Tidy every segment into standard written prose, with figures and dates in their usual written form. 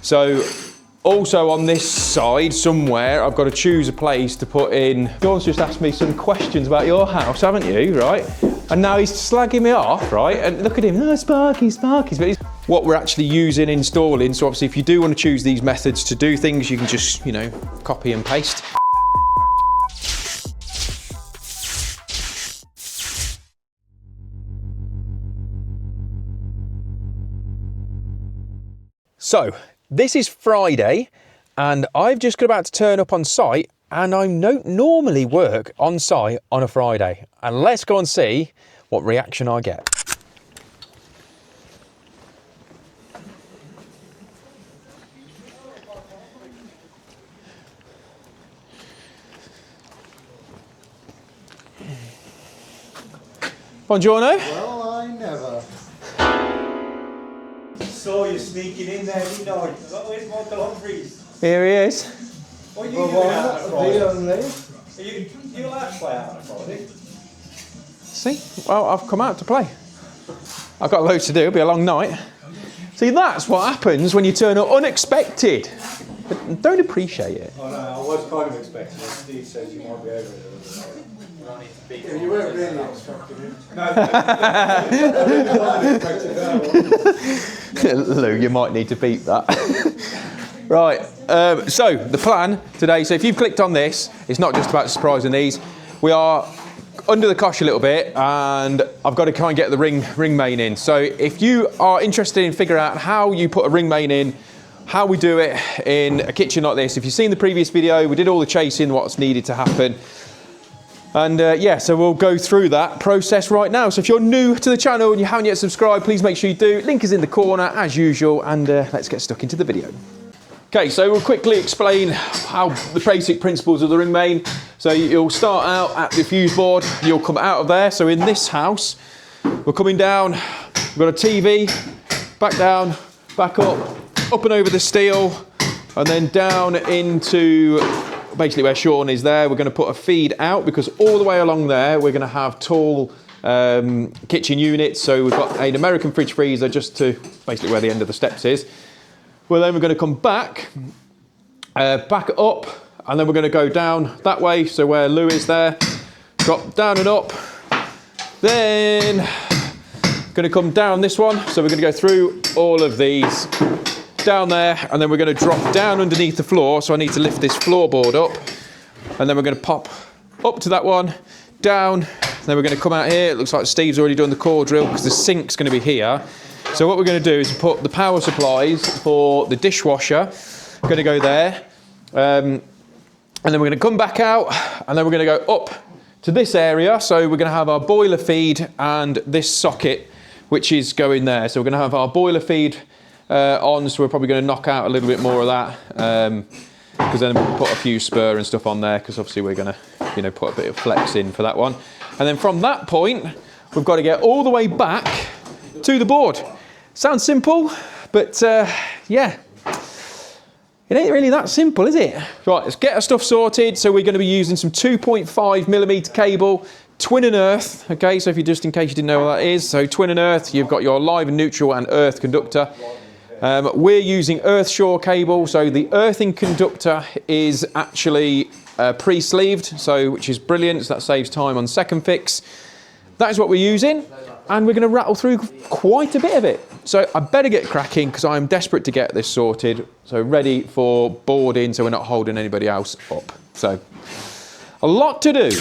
So also on this side somewhere, I've got to choose a place to put in. Dawn's just asked me some questions about your house, haven't you, right? And now he's slagging me off, right? And look at him, oh, Sparky's. But he's what we're actually using, installing. So obviously if you do want to choose these methods to do things, you can just, you know, copy and paste. So, this is Friday, and I've just got about to turn up on site, and I don't normally work on site on a Friday. And let's go and see what reaction I get. Buongiorno. Well, I never saw you sneaking in there, didn't I? Where's my deliveries? Here he is. What are you doing out on Friday? Are you allowed to play out on Friday? See, well, I've come out to play. I've got loads to do, it'll be a long night. See, that's what happens when you turn up unexpected. But don't appreciate it. Oh no, I was kind of expecting it. Steve says you might be over it. Yeah, you weren't really expecting it. No, I wasn't expecting that. Lou, you might need to beep that. Right, so the plan today, so if you've clicked on this, it's not just about surprising these. We are under the cosh a little bit, and I've got to try and get the ring main in. So if you are interested in figuring out how you put a ring main in, how we do it in a kitchen like this, if you've seen the previous video, we did all the chasing, what's needed to happen. And yeah, so we'll go through that process right now. So if you're new to the channel and you haven't yet subscribed, please make sure you do. Link is in the corner as usual, and let's get stuck into the video. Okay, so we'll quickly explain how the basic principles of the ring main. So you'll start out at the fuse board, you'll come out of there. So in this house, we're coming down, we've got a TV, back down, back up and over the steel, and then down into basically where Sean is there. We're going to put a feed out, because all the way along there we're going to have tall kitchen units. So we've got an American fridge freezer just to basically where the end of the steps is. Well, then we're going to come back up, and then we're going to go down that way, so where Lou is there, drop down and up, then going to come down this one. So we're going to go through all of these down there, and then we're going to drop down underneath the floor. So I need to lift this floorboard up, and then we're going to pop up to that one, down, then we're going to come out here. It looks like Steve's already done the core drill, because the sink's going to be here. So what we're going to do is put the power supplies for the dishwasher, going to go there, and then we're going to come back out, and then we're going to go up to this area. So we're going to have our boiler feed and this socket, which is going there. So we're going to have our boiler feed on, so we're probably going to knock out a little bit more of that, because then we'll put a few spur and stuff on there, because obviously we're going to, you know, put a bit of flex in for that one. And then from that point, we've got to get all the way back to the board. Sounds simple, but yeah, it ain't really that simple, is it? Right, let's get our stuff sorted. So we're going to be using some 2.5mm cable, twin and earth. Okay, so if you just in case you didn't know what that is, so twin and earth, you've got your live and neutral and earth conductor. We're using Earthshore cable, so the earthing conductor is actually pre-sleeved, so which is brilliant. So that saves time on second fix. That is what we're using, and we're going to rattle through quite a bit of it. So I better get cracking, because I'm desperate to get this sorted. So ready for boarding, so we're not holding anybody else up. So a lot to do.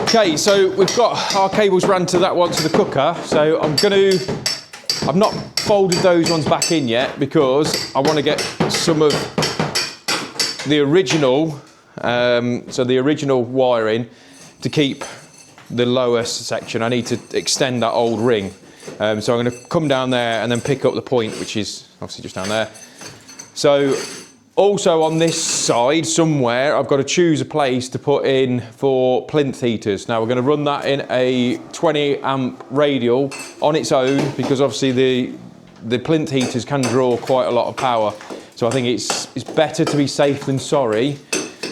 Okay, so we've got our cables ran to that one to the cooker. So I've not folded those ones back in yet because I want to get some of the original, so the original wiring to keep the lowest section. I need to extend that old ring. So I'm going to come down there and then pick up the point, which is obviously just down there. So also on this side somewhere, I've got to choose a place to put in for plinth heaters. Now we're going to run that in a 20 amp radial on its own because obviously the plinth heaters can draw quite a lot of power. So I think it's better to be safe than sorry.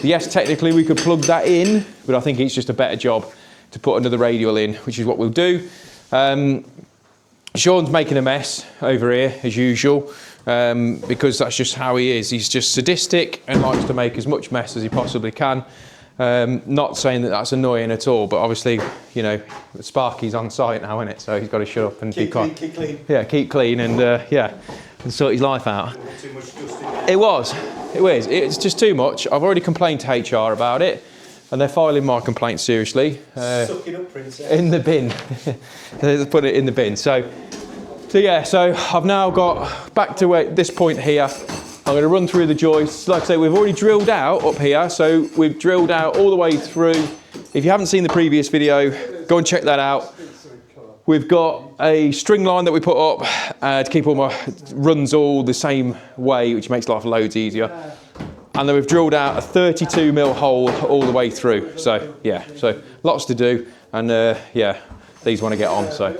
Yes, technically we could plug that in, but I think it's just a better job to put another radial in, which is what we'll do. Sean's making a mess over here, as usual, because that's just how he is. He's just sadistic and likes to make as much mess as he possibly can. Not saying that that's annoying at all, but obviously, you know, Sparky's on site now, isn't it? So he's got to shut up and be quiet. Keep clean. Yeah, keep clean and, yeah, and sort his life out. Too much dust in. It was. It's just too much. I've already complained to HR about it. And they're filing my complaint seriously. Suck it up, princess. In the bin. They put it in the bin. So yeah, so I've now got back to this point here. I'm going to run through the joists. Like I say, we've already drilled out up here. So we've drilled out all the way through. If you haven't seen the previous video, go and check that out. We've got a string line that we put up to keep all my runs all the same way, which makes life loads easier. And then we've drilled out a 32mm hole all the way through. So yeah, so lots to do. And yeah, these want to get on, so.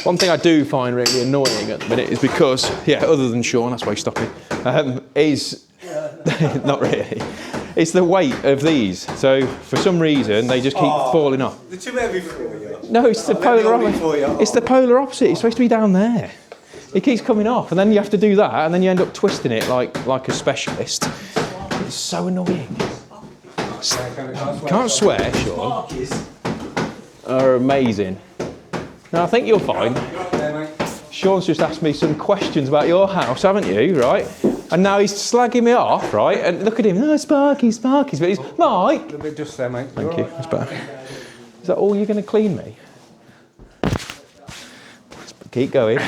One thing I do find really annoying at the minute is because, yeah, other than Sean, that's why he's stopping, is, not really, it's the weight of these. So for some reason, they just keep falling off. They're too heavy for you. No, it's the polar opposite. It's the polar opposite. It's supposed to be down there. It keeps coming off, and then you have to do that, and then you end up twisting it like a specialist. It's so annoying. Can't swear, Sean. Are amazing. Now I think you're fine. Sean's just asked me some questions about your house, haven't you? Right? And now he's slagging me off, right? And look at him. No, Sparky's. But he's Mike. A little bit just there, mate. Thank you. That's better. Is that all you're going to clean me? Keep going.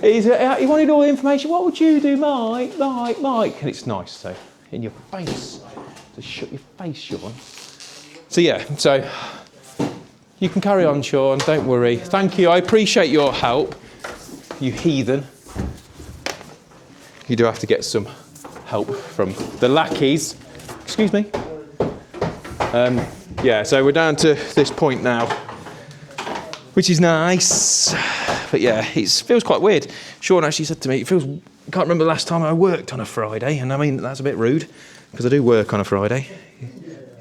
He wanted all the information. What would you do, Mike? And it's nice, so in your face. Just shut your face, Sean. So yeah, so you can carry on, Sean. Don't worry. Thank you. I appreciate your help, you heathen. You do have to get some help from the lackeys. Excuse me. Yeah, so we're down to this point now, which is nice. But yeah, it feels quite weird. Sean actually said to me, I can't remember the last time I worked on a Friday, and I mean, that's a bit rude, because I do work on a Friday.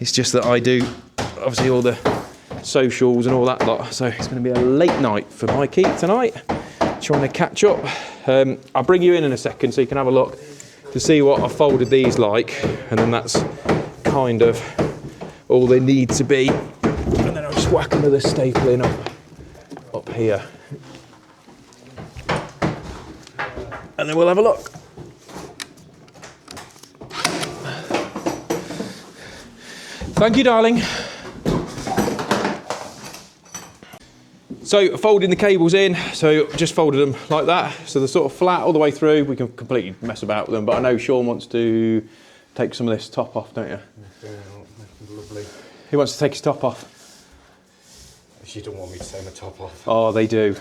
It's just that I do, obviously, all the socials and all that lot, so it's going to be a late night for Mikey tonight, trying to catch up. I'll bring you in a second so you can have a look to see what I've folded these like, and then that's kind of all they need to be. And then I'll just whack another stapling up here. And then we'll have a look. Thank you, darling. So folding the cables in, so just folded them like that. So they're sort of flat all the way through. We can completely mess about with them, but I know Sean wants to take some of this top off, don't you? Yeah, lovely. He wants to take his top off. You don't want me to take my top off. Oh, they do.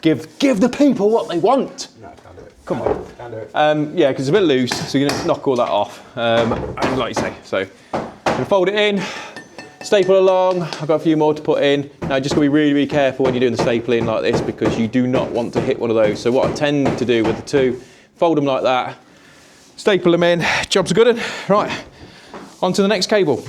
Give the people what they want. No, can't do it. Come on. Can't do it. Yeah, because it's a bit loose, so you're going to knock all that off. And like you say, so I'm going to fold it in, staple along. I've got a few more to put in. Now, just got to be really, really careful when you're doing the stapling like this, because you do not want to hit one of those. So what I tend to do with the two, fold them like that, staple them in, job's good. Right, on to the next cable.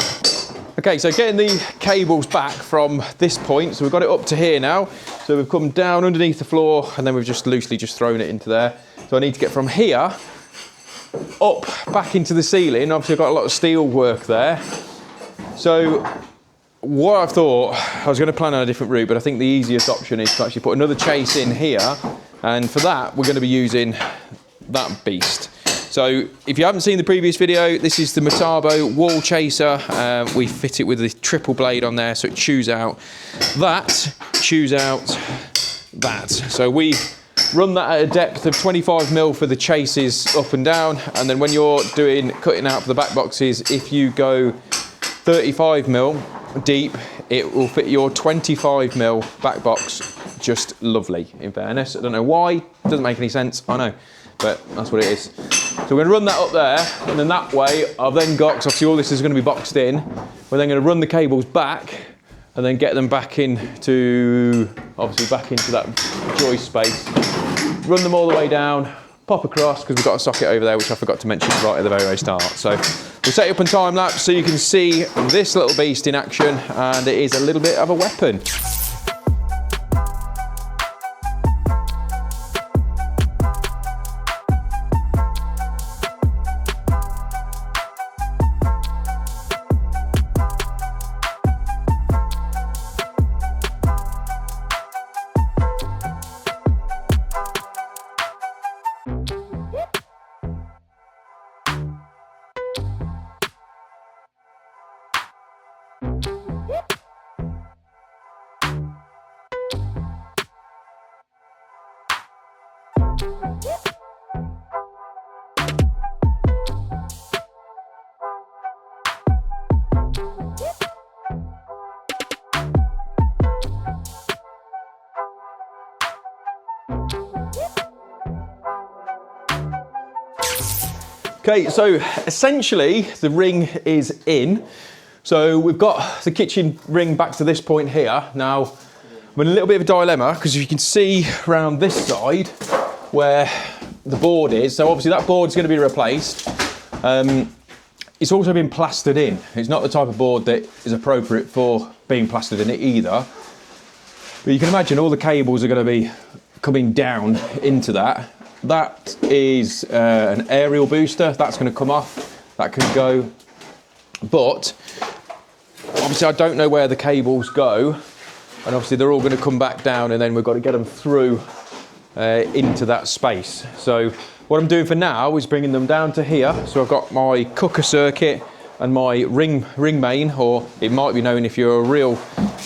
Okay, so getting the cables back from this point, so we've got it up to here now. So we've come down underneath the floor, and then we've just loosely just thrown it into there. So I need to get from here up back into the ceiling. Obviously I've got a lot of steel work there. So what I've thought, I was going to plan on a different route, but I think the easiest option is to actually put another chase in here, And for that, we're going to be using that beast. So if you haven't seen the previous video, this is the Metabo wall chaser. We fit it with the triple blade on there, so it chews out that, chews out that. So we run that at a depth of 25 mil for the chases up and down, and then when you're cutting out for the back boxes, if you go 35 mil deep, it will fit your 25 mil back box just lovely, in fairness. I don't know why, it doesn't make any sense, I know, but that's what it is. So we're going to run that up there, and then that way I've then got, because obviously all this is going to be boxed in, we're then going to run the cables back and then get them back into, obviously back into that joist space, run them all the way down, pop across, because we've got a socket over there, which I forgot to mention right at the very start. So we'll set it up on time lapse so you can see this little beast in action, and it is a little bit of a weapon. Okay, so essentially the ring is in. So we've got the kitchen ring back to this point here. Now, I'm in a little bit of a dilemma, because if you can see around this side where the board is, so obviously that board is going to be replaced. It's also been plastered in. It's not the type of board that is appropriate for being plastered in it either. But you can imagine all the cables are going to be coming down into that. That is an aerial booster. That's going to come off. That can go. But obviously I don't know where the cables go. And obviously they're all going to come back down, and then we've got to get them through into that space. So what I'm doing for now is bringing them down to here. So I've got my cooker circuit and my ring main, or it might be known, if you're a real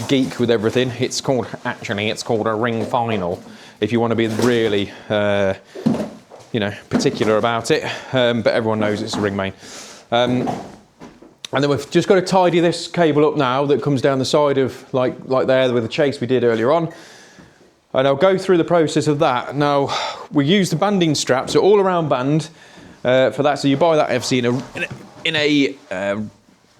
geek with everything, it's called a ring final, if you want to be really particular about it, but everyone knows it's a ring main. And then we've just got to tidy this cable up now that comes down the side of like there with the chase we did earlier on. And I'll go through the process of that. Now, we use the banding strap, so all around band for that. So you buy that obviously in a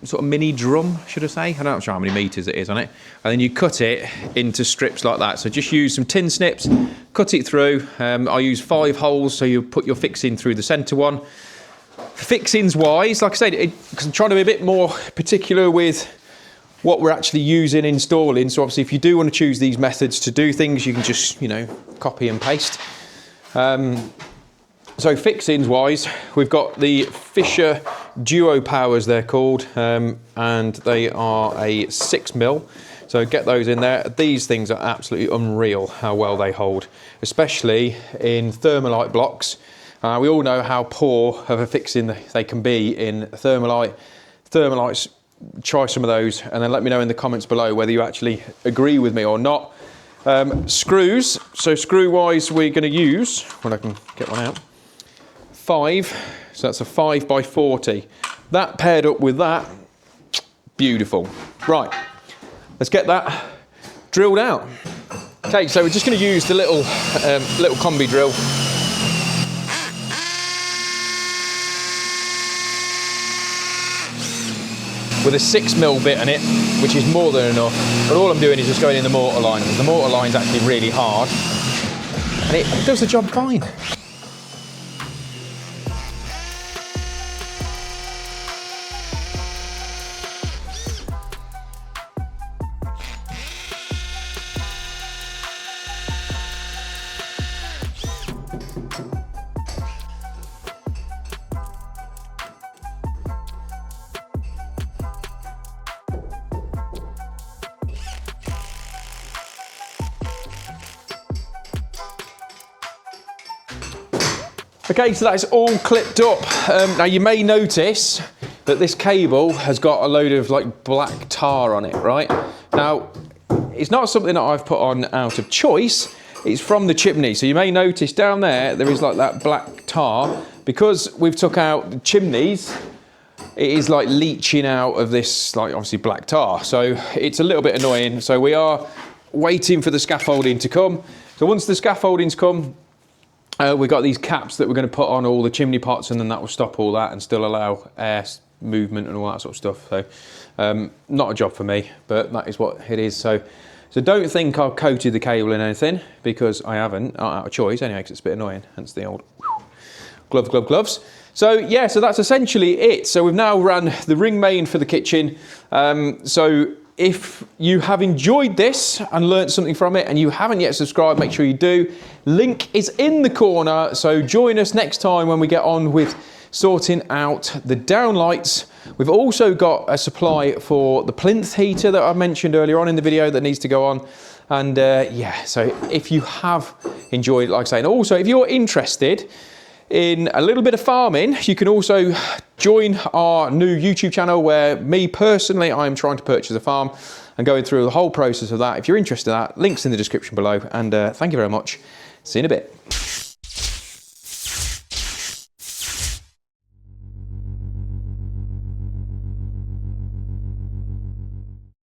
sort of mini drum, should I say? I'm not sure how many meters it is on it. And then you cut it into strips like that. So just use some tin snips, cut it through. I use 5 holes, so you put your fixing through the center one. Fixings wise, like I said, because I'm trying to be a bit more particular with what we're actually using, installing. So obviously if you do want to choose these methods to do things, you can just, copy and paste. So fixings wise, we've got the Fisher Duo Powers, they're called, and they are a 6mm. So get those in there. These things are absolutely unreal how well they hold, especially in thermalite blocks. We all know how poor of a fixing they can be in thermalite. Thermalites, try some of those, and then let me know in the comments below whether you actually agree with me or not. Screws, so screw wise we're going to use, when I can get one out, 5, so that's a 5x40. That paired up with that, beautiful. Right, let's get that drilled out. Okay, so we're just going to use the little combi drill. With a 6mm bit in it, which is more than enough. But all I'm doing is just going in the mortar line, because the mortar line's actually really hard, and it does the job fine. Okay, so that's all clipped up. Now you may notice that this cable has got a load of like black tar on it, right? Now, it's not something that I've put on out of choice, it's from the chimney. So you may notice down there is like that black tar. Because we've took out the chimneys, it is like leaching out of this, like obviously black tar. So it's a little bit annoying. So we are waiting for the scaffolding to come. So once the scaffolding's come, we've got these caps that we're going to put on all the chimney pots, and then that will stop all that and still allow air movement and all that sort of stuff. So not a job for me, but that is what it is. So don't think I've coated the cable in anything, because I haven't, not out of choice anyway, because it's a bit annoying, hence the old gloves. So yeah, so that's essentially it. So we've now ran the ring main for the kitchen. So if you have enjoyed this and learnt something from it and you haven't yet subscribed, make sure you do. Link is in the corner. So join us next time when we get on with sorting out the downlights. We've also got a supply for the plinth heater that I mentioned earlier on in the video that needs to go on. And yeah, so if you have enjoyed, like I say, and also if you're interested in a little bit of farming, you can also join our new YouTube channel where me personally, I'm trying to purchase a farm and going through the whole process of that. If you're interested in that, links in the description below. And thank you very much. See you in a bit.